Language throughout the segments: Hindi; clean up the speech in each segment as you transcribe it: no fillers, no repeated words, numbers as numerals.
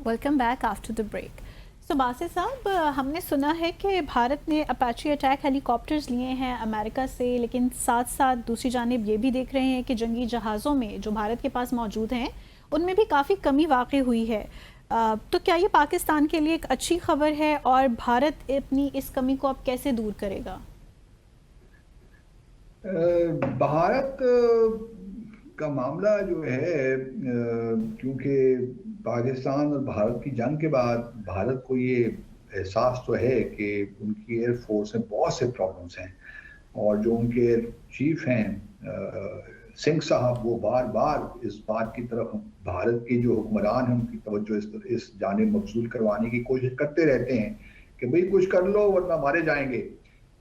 Welcome back after the break. So Basit साहब, हमने सुना है कि भारत ने अपाची अटैक हेलीकॉप्टर्स लिए हैं अमेरिका से, लेकिन साथ साथ दूसरी जानिब ये भी देख रहे हैं कि जंगी जहाज़ों में जो भारत के पास मौजूद हैं उनमें भी काफ़ी कमी वाक़ई हुई है। तो क्या ये पाकिस्तान के लिए एक अच्छी खबर है और भारत अपनी इस कमी को अब कैसे दूर करेगा? भारत का मामला जो है, क्योंकि पाकिस्तान और भारत की जंग के बाद भारत को ये एहसास तो है कि उनकी एयरफोर्स में बहुत से प्रॉब्लम्स हैं। और जो उनके एयर चीफ हैं सिंह साहब, वो बार बार इस बात की तरफ भारत के जो हुक्मरान हैं उनकी तवज्जो इस जानिब मबसूल करवाने की कोशिश करते रहते हैं कि भाई कुछ कर लो वरना मारे जाएंगे।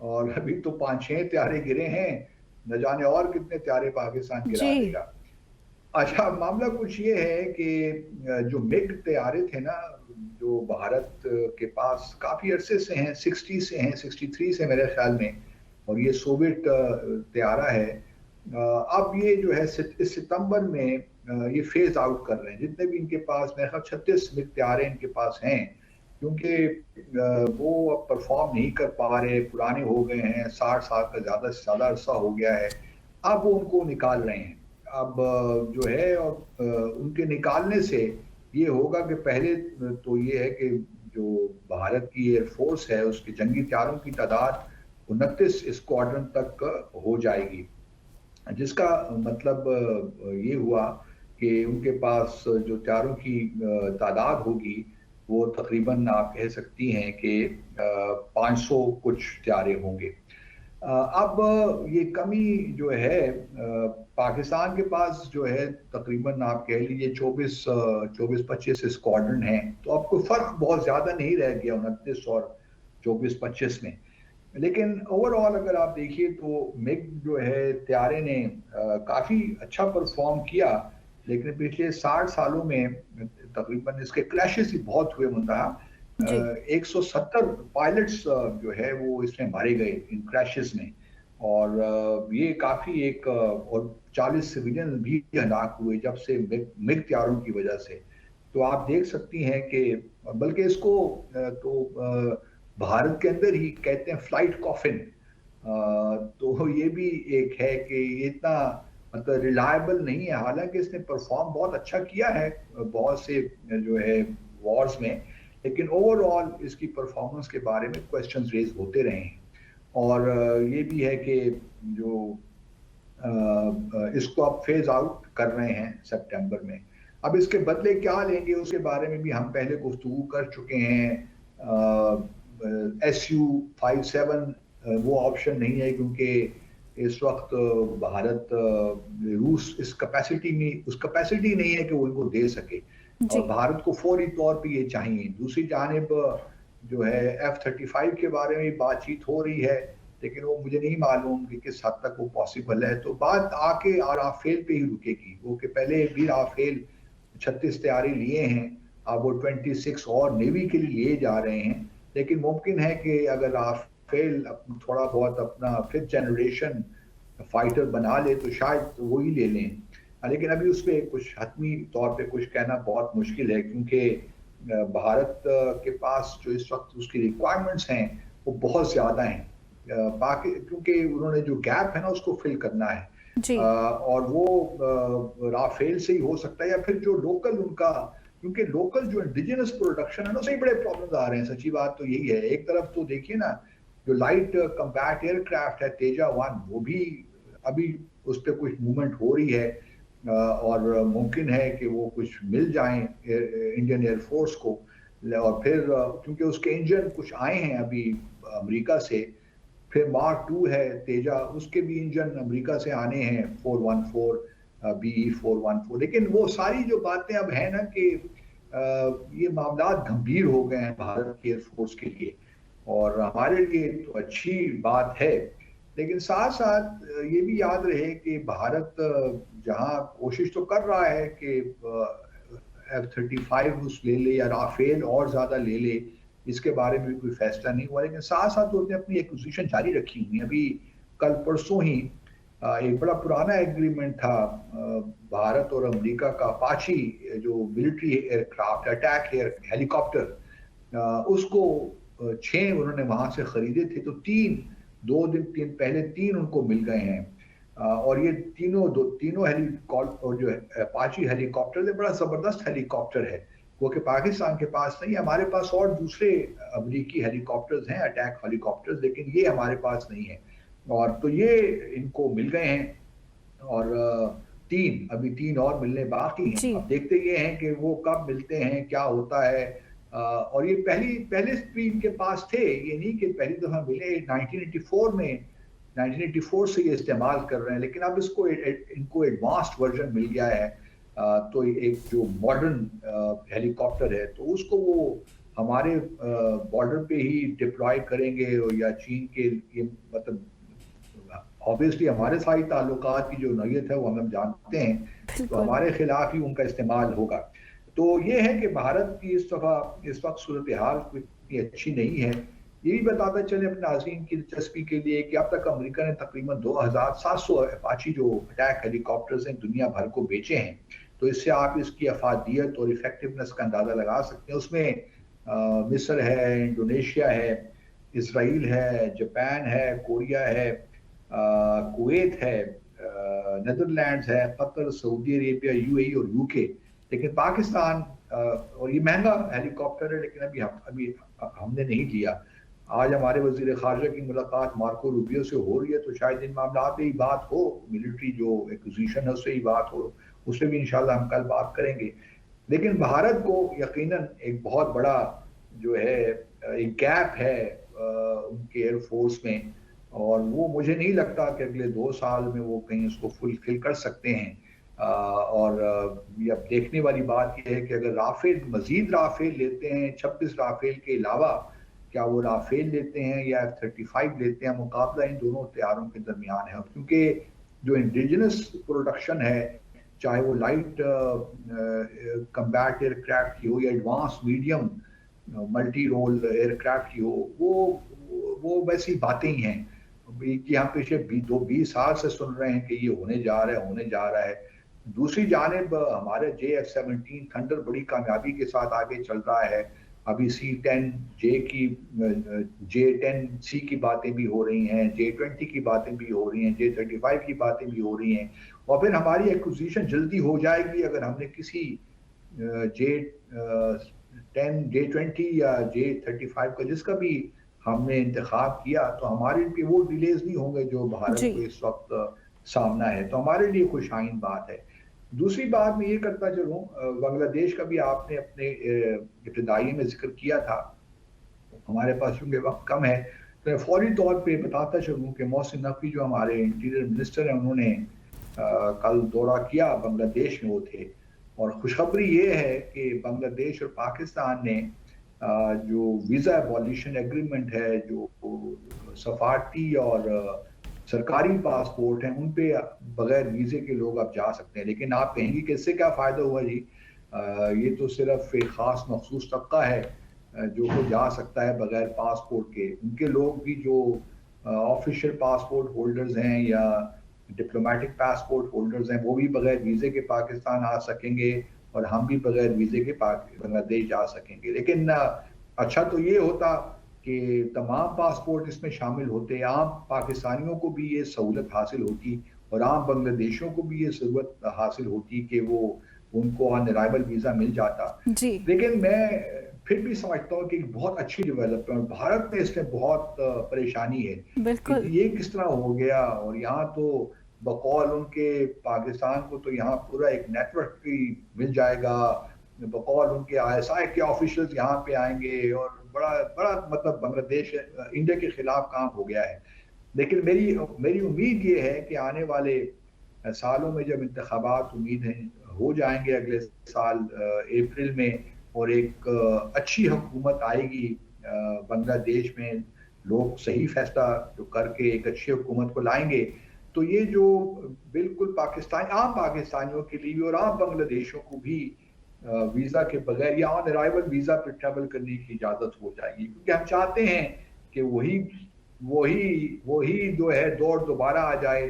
और अभी तो 5-6 त्यारे गिरे हैं, न जाने और कितने त्यारे पाकिस्तान गिरा जी। देगा। अच्छा, मामला कुछ ये है कि जो मिग त्यारे थे ना, जो भारत के पास काफी अरसे से हैं, 60 से हैं, 63 से मेरे ख्याल में, और ये सोवियत त्यारा है। अब ये जो है इस सितंबर में ये फेज आउट कर रहे हैं जितने भी इनके पास, मेरे ख्याल 36 मिग त्यारे इनके पास हैं, क्योंकि वो अब परफॉर्म नहीं कर पा रहे, पुराने हो गए हैं, 60 साल का ज्यादा से ज्यादा अरसा हो गया है। अब वो उनको निकाल रहे हैं। अब जो है, और उनके निकालने से ये होगा कि पहले तो ये है कि जो भारत की एयरफोर्स है उसके जंगी त्यारों की तादाद 29 स्क्वाड्रन तक हो जाएगी, जिसका मतलब ये हुआ कि उनके पास जो त्यारों की तादाद होगी वो तकरीबन आप कह सकती हैं कि 500 कुछ त्यारे होंगे। अब ये कमी जो है, पाकिस्तान के पास जो है तकरीबन आप कह लीजिए 24-25 स्क्वाड्रन हैं, तो अब कोई फर्क बहुत ज्यादा नहीं रह गया 29 और 24-25 में। लेकिन ओवरऑल अगर आप देखिए तो मिग जो है त्यारे ने काफी अच्छा परफॉर्म किया, लेकिन पिछले 60 सालों में तकरीबन इसके क्रैशेस ही बहुत हुए। मुंतहा जी। 170 पायलट्स जो है वो इसमें मारे गए इन क्रैशेस में, और ये काफी एक और 40 सिविलियन भी हलाक हुए जब से मिग त्यारों की वजह से। तो आप देख सकती हैं कि बल्कि इसको भारत के अंदर ही कहते हैं फ्लाइट कॉफिन। तो ये भी एक है कि ये इतना मतलब रिलायबल नहीं है, हालांकि इसने परफॉर्म बहुत अच्छा किया है बहुत से जो है वॉर्स में, लेकिन ओवरऑल इसकी परफॉर्मेंस के बारे में क्वेश्चंस रेज होते रहे हैं। और ये भी है कि जो इसको अब फेज आउट कर रहे हैं सितंबर में। अब इसके बदले क्या लेंगे उसके बारे में भी हम पहले गुफ्तगू कर चुके हैं। SU-57 वो ऑप्शन नहीं है, क्योंकि इस वक्त भारत रूस इस कैपेसिटी में उस कैपेसिटी नहीं है कि वो इनको दे सके, और जी। भारत को फौरी तौर पे ये चाहिए। दूसरी जानिब जो है F-35 के बारे में बातचीत हो रही है, लेकिन वो मुझे नहीं मालूम कि किस हद तक वो पॉसिबल है। तो बात आके राफेल पे ही रुकेगी, वो कि पहले भी राफेल 36 तैयारी लिए हैं, अब वो 26 और नेवी के लिए लिए जा रहे हैं। लेकिन मुमकिन है कि अगर राफेल थोड़ा बहुत अपना 5th जनरेशन फाइटर बना ले तो शायद वो ही ले लें। लेकिन अभी उस पर कुछ हतमी तौर पे कुछ कहना बहुत मुश्किल है, क्योंकि भारत के पास जो इस वक्त उसकी रिक्वायरमेंट्स हैं वो बहुत ज़्यादा हैं। बाकी क्योंकि उन्होंने जो गैप है ना उसको फिल करना है, जी। और वो राफेल से ही हो सकता है, या फिर जो लोकल उनका, क्योंकि लोकल जो इंडिजिनस प्रोडक्शन है ना उससे ही बड़े प्रॉब्लम्स आ रहे हैं। सच्ची बात तो यही है। एक तरफ तो देखिए ना, जो लाइट कम्बैट एयरक्राफ्ट है तेजा 1, वो भी अभी उस पर कुछ मूवमेंट हो रही है, और मुमकिन है कि वो कुछ मिल जाएं इंडियन एयरफोर्स को। और फिर क्योंकि उसके इंजन कुछ आए हैं अभी अमेरिका से, फिर मार्क 2 है तेजा, उसके भी इंजन अमेरिका से आने हैं 414 BE 414। लेकिन वो सारी जो बातें अब है ना कि ये मामला गंभीर हो गए हैं भारत की एयरफोर्स के लिए, और हमारे लिए तो अच्छी बात है। लेकिन साथ साथ ये भी याद रहे कि भारत जहां कोशिश तो कर रहा है कि F-35 उस ले ले या राफेल और ज्यादा ले ले, इसके बारे में भी कोई फैसला नहीं हुआ, लेकिन साथ साथ उसने अपनी एक्विजिशन जारी रखी हुई है। अभी कल परसों ही एक बड़ा पुराना एग्रीमेंट था भारत और अमेरिका का, अपाची जो मिलिट्री एयरक्राफ्ट अटैक हेलीकॉप्टर, उसको 6 उन्होंने वहां से खरीदे थे, तो 2 दिन पहले 3 उनको मिल गए हैं। और ये तीनों हेलीकॉप्टर जो है अपाची हेलीकॉप्टर बड़ा जबरदस्त हेलीकॉप्टर है, वो कि पाकिस्तान के पास नहीं, हमारे पास और दूसरे अमेरिकी हेलीकॉप्टर्स हैं, अटैक हेलीकॉप्टर्स, लेकिन ये हमारे पास नहीं है। और तो ये इनको मिल गए हैं, और अभी 3 और मिलने बाकी हैं। जी। अब देखते ये हैं कि वो कब मिलते हैं, क्या होता है। और ये पहले भी इनके पास थे, ये नहीं कि पहली दफा मिले। 1984 से ये इस्तेमाल कर रहे हैं, लेकिन अब इनको एडवांस्ड वर्जन मिल गया है। तो एक जो मॉडर्न हेलीकॉप्टर है, तो उसको वो हमारे बॉर्डर पे ही डिप्लॉय करेंगे, या चीन के ये मतलब ऑब्वियसली हमारे साथ ताल्लुकात की जो नौयत है वो हम जानते हैं, तो बिल्कुल। हमारे खिलाफ ही उनका इस्तेमाल होगा। तो ये है कि भारत की इस वक्त सूरत हाल इतनी अच्छी नहीं है। ये भी बताते चले अपने नाज़रीन की दिलचस्पी के लिए कि अब तक अमेरिका ने तकरीबन 2700 अपाची जो अटैक हेलीकॉप्टर्स हैं दुनिया भर को बेचे हैं। तो इससे आप इसकी अफादियत और इफेक्टिवनेस का अंदाज़ा लगा सकते हैं। उसमें मिस्र है, इंडोनेशिया है, इसराइल है, जापान है, कोरिया है, कुवैत है, नीदरलैंड्स है, कतर, सऊदी अरेबिया, यूएई और यूके। लेकिन पाकिस्तान, और ये महंगा हेलीकॉप्टर है, लेकिन अभी हमने नहीं लिया। आज हमारे वजीर खारजा की मुलाकात मार्को रूबियो से हो रही है, तो शायद इन मामला पे ही बात हो, मिलिट्री जो एक्विजिशन है उससे ही बात हो, उससे भी इंशाल्लाह हम कल बात करेंगे। लेकिन भारत को यकीनन एक बहुत बड़ा जो है एक गैप है उनके एयरफोर्स में, और वो मुझे नहीं लगता कि अगले 2 साल में वो कहीं उसको फुलफिल कर सकते हैं। और ये अब देखने वाली बात यह है कि अगर मजीद राफेल लेते हैं, 26 राफेल के अलावा, क्या वो राफेल लेते हैं या F-35 लेते हैं, मुकाबला इन दोनों तैयारों के दरमियान है। क्योंकि जो इंडिजिनस प्रोडक्शन है, चाहे वो लाइट कम्बैट एयरक्राफ्ट की हो या advance medium multi role aircraft की हो, वो वैसी बातें ही हैं कि हम पिछले 20 साल से सुन रहे हैं कि ये होने जा रहा है। दूसरी जानिब हमारे JF-17 थंडर बड़ी कामयाबी के साथ आगे चल रहा है। अभी J10C की बातें भी हो रही हैं, J20 की बातें भी हो रही हैं, J35 की बातें भी हो रही हैं, और फिर हमारी एक्विजिशन जल्दी हो जाएगी अगर हमने किसी J20 या J35 का जिसका भी हमने इंतखाब किया, तो हमारे लिए वो डिलेज नहीं होंगे जो भारत जी। को इस वक्त सामना है, तो हमारे लिए खुशाइन बात है। दूसरी बात मैं ये करता चलूँ, बांग्लादेश का भी आपने अपने इब्तिदाई में जिक्र किया था। हमारे पास चूंकि वक्त कम है, तो मैं फौरी तौर पे बताता चलूँ कि मोहसिन नकवी जो हमारे इंटीरियर मिनिस्टर हैं, उन्होंने कल दौरा किया, बांग्लादेश में वो थे। और खुशखबरी ये है कि बांग्लादेश और पाकिस्तान ने जो वीज़ा एबॉलिशन एग्रीमेंट है, जो सफारती और सरकारी पासपोर्ट हैं, उन पे बगैर वीज़े के लोग अब जा सकते हैं। लेकिन आप कहेंगे कि इससे क्या फ़ायदा हुआ जी? ये तो सिर्फ एक ख़ास मखसूस तबका है जो को जा सकता है बगैर पासपोर्ट के। उनके लोग भी जो ऑफिशियल पासपोर्ट होल्डर्स हैं या डिप्लोमेटिक पासपोर्ट होल्डर्स हैं, वो भी बगैर वीज़े के पाकिस्तान आ सकेंगे, और हम भी बगैर वीज़े के बांग्लादेश जा सकेंगे। लेकिन अच्छा तो ये होता कि तमाम पासपोर्ट इसमें शामिल होते, आम पाकिस्तानियों को भी ये सहूलत हासिल होती, और आम बांग्लादेशियों को भी ये सहूलत हासिल होती कि वो उनको ऑन अराइवल वीज़ा मिल जाता। जी। लेकिन मैं फिर भी समझता हूँ कि बहुत अच्छी डेवलपमेंट, भारत में इसमें बहुत परेशानी है बिल्कुल। कि ये किस तरह हो गया। और यहाँ तो बकौल उनके पाकिस्तान को तो यहाँ पूरा एक नेटवर्क भी मिल जाएगा, बकौल उनके ISI के ऑफिशियल्स यहाँ पे आएंगे, और बड़ा बड़ा मतलब बांग्लादेश इंडिया के खिलाफ काम हो गया है। लेकिन मेरी उम्मीद ये है कि आने वाले सालों में जब इंतखाबात उम्मीद है हो जाएंगे अगले साल अप्रैल में, और एक अच्छी हुकूमत आएगी बांग्लादेश में, लोग सही फैसला जो करके एक अच्छी हुकूमत को लाएंगे, तो ये जो बिल्कुल आम पाकिस्तानियों के लिए और आम बांग्लादेशियों को भी वीज़ा के बगैर या ऑन अराइवल वीज़ा पर ट्रैवल करने की इजाज़त हो जाएगी। क्योंकि हम चाहते हैं कि वही वही वही जो है दौर दोबारा आ जाए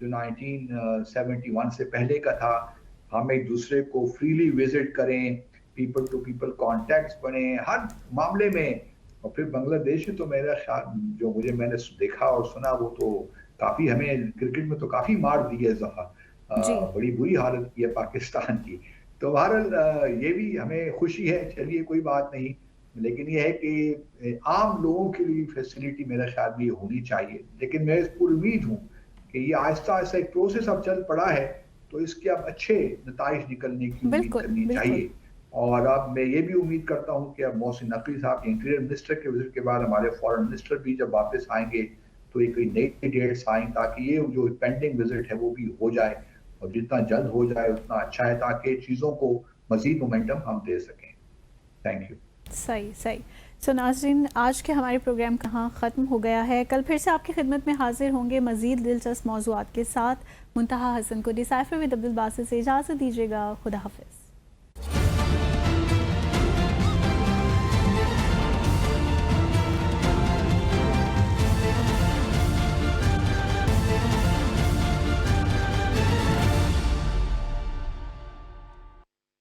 जो 1971 से पहले का था। हम एक दूसरे को फ्रीली विजिट करें, पीपल टू पीपल कॉन्टैक्ट्स बने हर मामले में। और फिर बांग्लादेश में तो मेरा ख्याल, जो मैंने देखा और सुना, वो तो काफ़ी, हमें क्रिकेट में तो काफ़ी मार दी है जफ़ा। जी बड़ी बुरी हालत की है पाकिस्तान की। तो बहरहाल ये भी हमें खुशी है, चलिए कोई बात नहीं। लेकिन ये है कि आम लोगों के लिए फैसिलिटी मेरे ख्याल में ये होनी चाहिए। लेकिन मैं इस पूरी उम्मीद हूँ कि ये आहिस्ता-आहिस्ता एक प्रोसेस अब चल पड़ा है, तो इसके अब अच्छे नताइज निकलने की उम्मीद बिल्कुल करनी बिल्कुल। चाहिए। और अब मैं ये भी उम्मीद करता हूँ कि अब मोहसिन नकवी साहब इंटीरियर मिनिस्टर के विजिट के बाद हमारे फॉरेन मिनिस्टर भी जब वापस आएंगे, तो एक कोई नई डेट्स आएँ, ताकि ये जो पेंडिंग विजिट है वो भी हो जाए, और जितना जल्द हो जाए उतना अच्छा है, ताकि चीज़ों को मज़ीद मोमेंटम हम दे सकें। Thank you. सही सही। सो नाज़रीन, आज के हमारे प्रोग्राम कहाँ ख़त्म हो गया है। कल फिर से आपकी खिदमत में हाजिर होंगे मज़ीद दिलचस्प मौज़ूआत के साथ। मुंतहा हसन को डिसाइफर विद अब्दुल बासित से इजाज़त दीजिएगा। खुदा हाफिज़।